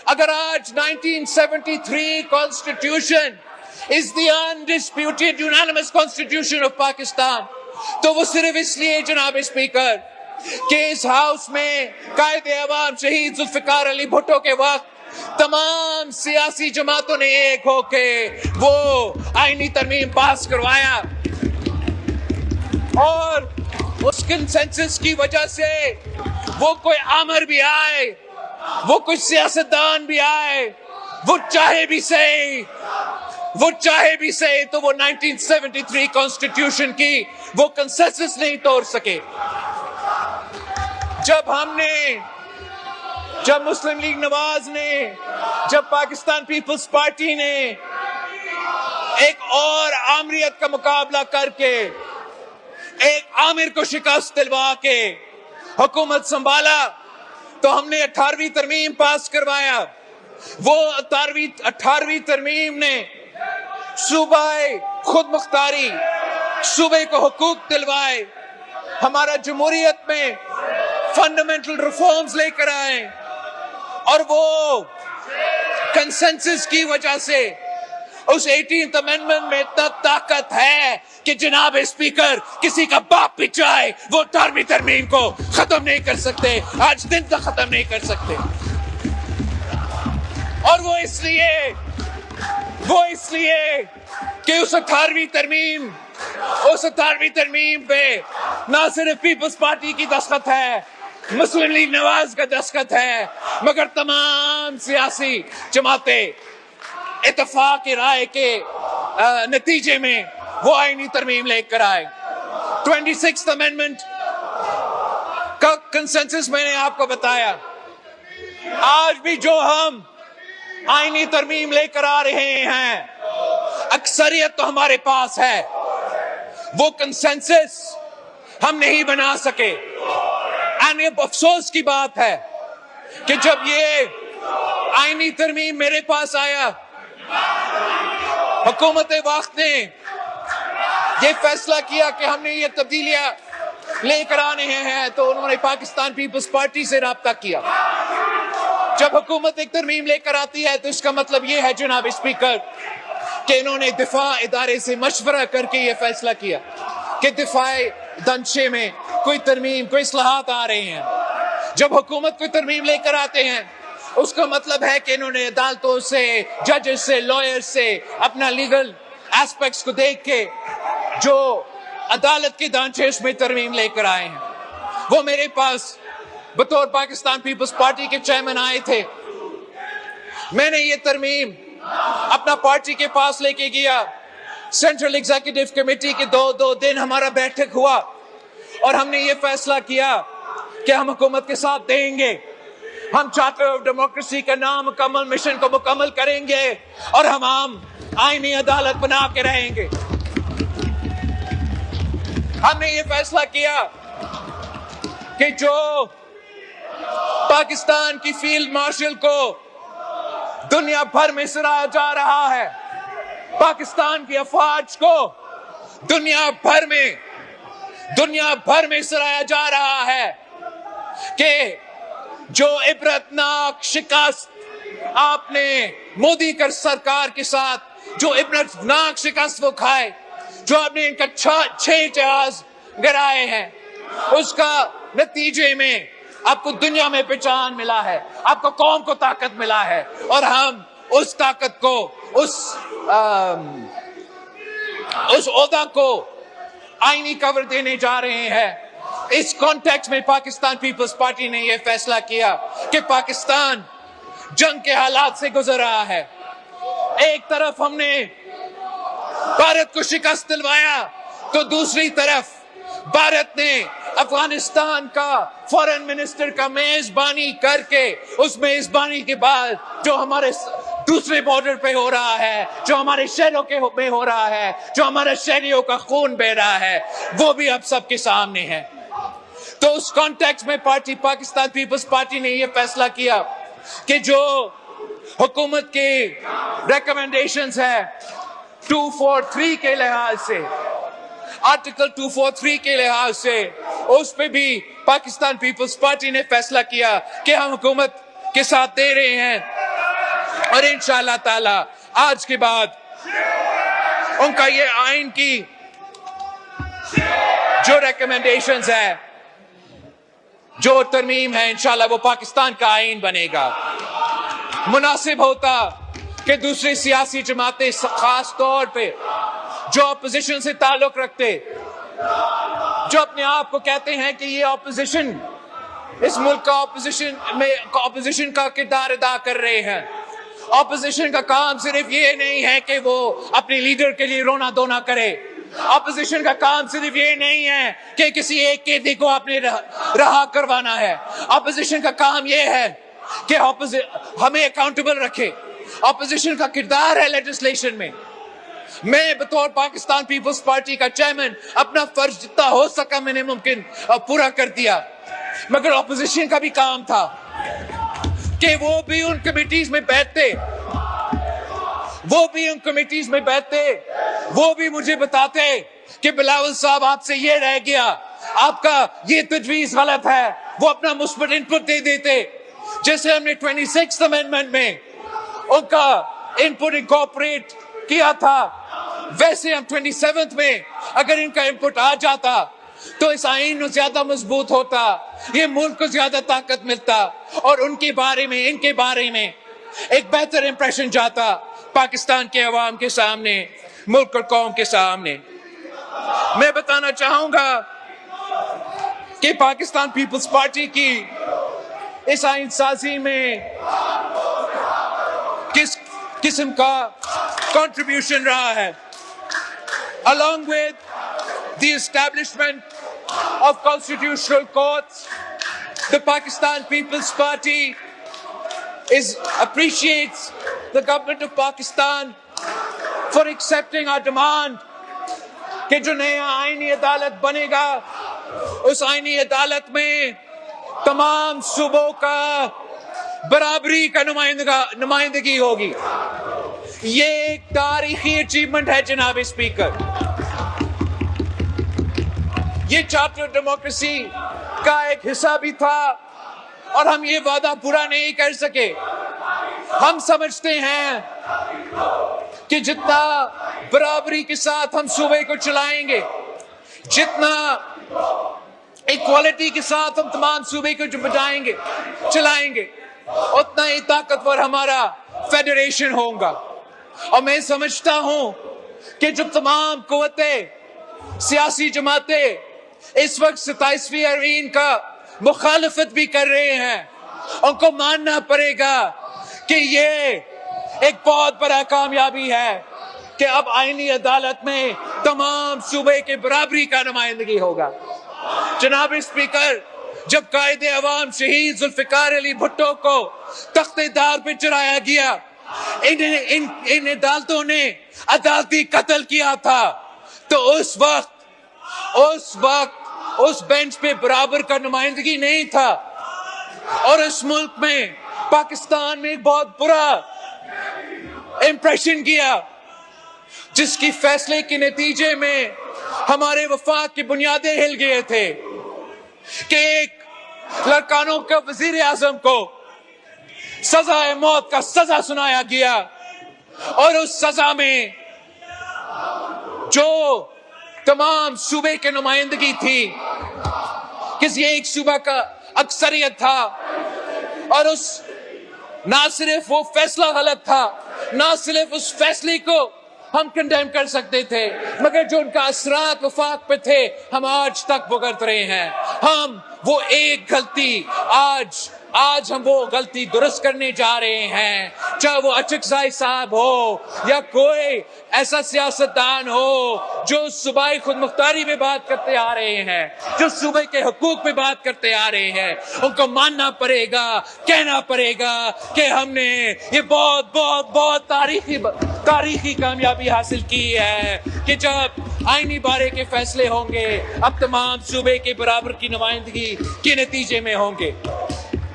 اگر آج 1973 Constitution is the undisputed unanimous Constitution of Pakistan, تو وہ صرف اس لیے جناب اسپیکر کہ اس ہاؤس میں قائد عوام شہید ذوالفقار علی بھٹو کے وقت تمام سیاسی جماعتوں نے ایک ہو کے وہ آئینی ترمیم پاس کروایا، اور اس کنسنسس کی وجہ سے وہ کوئی آمر بھی آئے، وہ کوئی سیاستدان بھی آئے، وہ چاہے بھی صحیح تو وہ 1973 کانسٹیٹیوشن کی وہ کنسنسس نہیں توڑ سکے۔ جب مسلم لیگ نواز نے، جب پاکستان پیپلز پارٹی نے ایک اور آمریت کا مقابلہ کر کے ایک آمر کو شکست دلوا کے حکومت سنبھالا، تو ہم نے 18ویں ترمیم پاس کروایا۔ وہ 18ویں ترمیم نے صوبہ خود مختاری، صوبے کو حقوق دلوائے، ہمارا جمہوریت میں فنڈامنٹل ریفارمز لے کر آئے، اور وہ کنسنسس کی وجہ سے اس 18th امینڈمنٹ میں اتنا طاقت ہے کہ جناب اسپیکر کسی کا باپ بھی چاہے وہ 18ویں ترمیم کو ختم نہیں کر سکتے، آج دن تک ختم نہیں کر سکتے۔ اور وہ اس لیے کہ اس 18ویں ترمیم پہ نہ صرف پیپلز پارٹی کی دستخط ہے، مسلم لیگ نواز کا دستخط ہے، مگر تمام سیاسی جماعتیں اتفاق رائے کے نتیجے میں وہ آئینی ترمیم لے کر آئے۔ 26th امینڈمنٹ کا کنسنسس میں نے آپ کو بتایا۔ آج بھی جو ہم آئینی ترمیم لے کر آ رہے ہیں، اکثریت تو ہمارے پاس ہے، وہ کنسنسس ہم نہیں بنا سکے۔ یہ افسوس کی بات ہے کہ جب یہ آئینی ترمیم میرے پاس آیا، حکومت وقت نے یہ فیصلہ کیا کہ ہم نے یہ تبدیلیاں لے کر آنے ہیں، تو انہوں نے پاکستان پیپلز پارٹی سے رابطہ کیا۔ جب حکومت ایک ترمیم لے کر آتی ہے تو اس کا مطلب یہ ہے جناب اسپیکر کہ انہوں نے دفاع ادارے سے مشورہ کر کے یہ فیصلہ کیا کہ دفاع دنشے میں کوئی ترمیم، کوئی اصلاحات آ رہے ہیں۔ جب حکومت کوئی ترمیم لے کر آتے ہیں، اس کا مطلب ہے کہ انہوں نے عدالتوں سے، ججز سے، لائر سے اپنا لیگل ایسپیکٹس کو دیکھ کے جو عدالت کے دانچے اس میں ترمیم لے کر آئے ہیں۔ وہ میرے پاس بطور پاکستان پیپلز پارٹی کے چیئرمین آئے تھے، میں نے یہ ترمیم اپنا پارٹی کے پاس لے کے گیا، سینٹرل ایگزیکٹو کمیٹی کے دو دن ہمارا بیٹھک ہوا، اور ہم نے یہ فیصلہ کیا کہ ہم حکومت کے ساتھ دیں گے، ہم چارٹر آف ڈیموکریسی کا نامکمل مشن کو مکمل کریں گے، اور ہم عام آئینی عدالت بنا کے رہیں گے۔ ہم نے یہ فیصلہ کیا کہ جو پاکستان کی فیلڈ مارشل کو دنیا بھر میں سراہا جا رہا ہے، پاکستان کی افواج کو دنیا بھر میں سراہا جا رہا ہے کہ جو عبرتناک شکست آپ نے مودی کر سرکار کے ساتھ، جو عبرتناک شکست وہ کھائے، جو آپ نے ان کا 6 جہاز گرائے ہیں، اس کا نتیجے میں آپ کو دنیا میں پہچان ملا ہے، آپ کو قوم کو طاقت ملا ہے، اور ہم اس طاقت کو، اس عہدہ کو آئینی کور دینے جا رہے ہیں۔ اس کانٹیکس میں پاکستان پیپلز پارٹی نے یہ فیصلہ کیا کہ پاکستان جنگ کے حالات سے گزر رہا ہے۔ ایک طرف ہم نے بھارت کو شکست دلوایا، تو دوسری طرف بھارت نے افغانستان کا فورن منسٹر کا میزبانی کر کے، اس میزبانی کے بعد جو ہمارے دوسرے بارڈر پہ ہو رہا ہے، جو ہمارے شہروں کے میں ہو رہا ہے، جو ہمارے شہریوں کا خون بہ رہا ہے، وہ بھی اب سب کے سامنے ہے۔ تو اس کانٹیکس میں پاکستان پیپلز پارٹی نے یہ فیصلہ کیا کہ جو حکومت کی ریکمنڈیشنز ہے 243 کے لحاظ سے، آرٹیکل 243 کے لحاظ سے، اس پہ بھی پاکستان پیپلز پارٹی نے فیصلہ کیا کہ ہم حکومت کے ساتھ دے رہے ہیں اور انشاءاللہ تعالی آج کے بعد ان کا یہ آئین کی جو ریکمنڈیشنز ہے، جو ترمیم ہے، انشاءاللہ وہ پاکستان کا آئین بنے گا۔ مناسب ہوتا کہ دوسری سیاسی جماعتیں خاص طور پہ جو اپوزیشن سے تعلق رکھتے، جو اپنے آپ کو کہتے ہیں کہ یہ اپوزیشن اس ملک کا اپوزیشن کا کردار ادا کر رہے ہیں، اپوزیشن کا کام صرف یہ نہیں ہے کہ وہ اپنے لیڈر کے لیے رونا دھونا کرے، اپوزیشن کا کام صرف یہ نہیں ہے کہ کسی ایک قیدی کو اپنے رہا کروانا ہے، اپوزیشن کا کام یہ ہے کہ ہمیں اکاؤنٹیبل رکھے۔ اپوزیشن کا کردار ہے لیجسلیشن میں۔ میں بطور پاکستان پیپلز پارٹی کا چیئرمین اپنا فرض جتنا ہو سکا میں نے ممکن پورا کر دیا، مگر اپوزیشن کا بھی کام تھا کہ وہ بھی ان کمیٹیز میں بیٹھتے، وہ بھی مجھے بتاتے کہ بلاول صاحب آپ سے یہ رہ گیا، آپ کا یہ تجویز غلط ہے، وہ اپنا مثبت انپٹ دے دیتے۔ جیسے ہم نے 26th امینڈمنٹ میں ان کا انپٹ انکارپوریٹ کیا تھا، ویسے ہم 27th میں اگر ان کا انپٹ آ جاتا تو اس آئین میں زیادہ مضبوط ہوتا، یہ ملک کو زیادہ طاقت ملتا اور ان کے بارے میں ایک بہتر امپریشن جاتا پاکستان کے عوام کے سامنے، ملک اور قوم کے سامنے۔ میں بتانا چاہوں گا کہ پاکستان پیپلز پارٹی کی اس آئین سازی میں کس قسم کا کنٹریبیوشن رہا ہے۔ Along with the establishment of constitutional courts, the Pakistan People's Party appreciates the government of Pakistan for accepting our demand کہ جو نیا آئینی عدالت بنے گا اس آئینی عدالت میں تمام صوبوں کا برابری کا نمائندگی ہوگی۔ یہ ایک تاریخی اچیومنٹ ہے جناب اسپیکر، یہ چارٹر ڈیموکریسی کا ایک حصہ بھی تھا اور ہم یہ وعدہ پورا نہیں کر سکے۔ ہم سمجھتے ہیں کہ جتنا برابری کے ساتھ ہم صوبے کو چلائیں گے، جتنا ایکوالٹی کے ساتھ ہم تمام صوبے کو چلائیں گے، اتنا ہی طاقتور ہمارا فیڈریشن ہوگا۔ اور میں سمجھتا ہوں کہ جو تمام قوتیں، سیاسی جماعتیں اس وقت 27ویں آئین کا مخالفت بھی کر رہے ہیں، ان کو ماننا پڑے گا کہ یہ ایک بہت بڑا کامیابی ہے کہ اب آئینی عدالت میں تمام صوبے کے برابری کا نمائندگی ہوگا۔ جناب اسپیکر، جب قائد عوام شہید ذوالفقار علی بھٹو کو تخت دار پہ چڑھایا گیا، ان عدالتوں نے عدالتی قتل کیا تھا، تو اس وقت اس بینچ پہ برابر کا نمائندگی نہیں تھا، اور اس ملک میں پاکستان میں ایک بہت برا امپریشن کیا، جس کی فیصلے کے نتیجے میں ہمارے وفاق کی بنیادیں ہل گئے تھے کہ ایک لڑکانوں کے وزیر اعظم کو سزائے موت کا سزا سنایا گیا، اور اس سزا میں جو تمام صوبے کی نمائندگی تھی، کسی ایک صوبہ کا اکثریت تھا، اور نہ صرف وہ فیصلہ غلط تھا، نہ صرف اس فیصلے کو ہم کنڈیم کر سکتے تھے، مگر جو ان کا اثرات وفاق پہ تھے ہم آج تک بھگت رہے ہیں۔ ہم وہ ایک غلطی آج ہم وہ غلطی درست کرنے جا رہے ہیں، چاہے وہ اچکزئی صاحب ہو یا کوئی ایسا سیاستدان ہو جو صوبائی خود مختاری میں بات کرتے آ رہے ہیں، جو صوبے کے حقوق پہ بات کرتے آ رہے ہیں، ان کو ماننا پڑے گا، کہنا پڑے گا کہ ہم نے یہ بہت بہت بہت تاریخی کامیابی حاصل کی ہے کہ جب آئینی بارے کے فیصلے ہوں گے اب تمام صوبے کے برابر کی نمائندگی کے نتیجے میں ہوں گے۔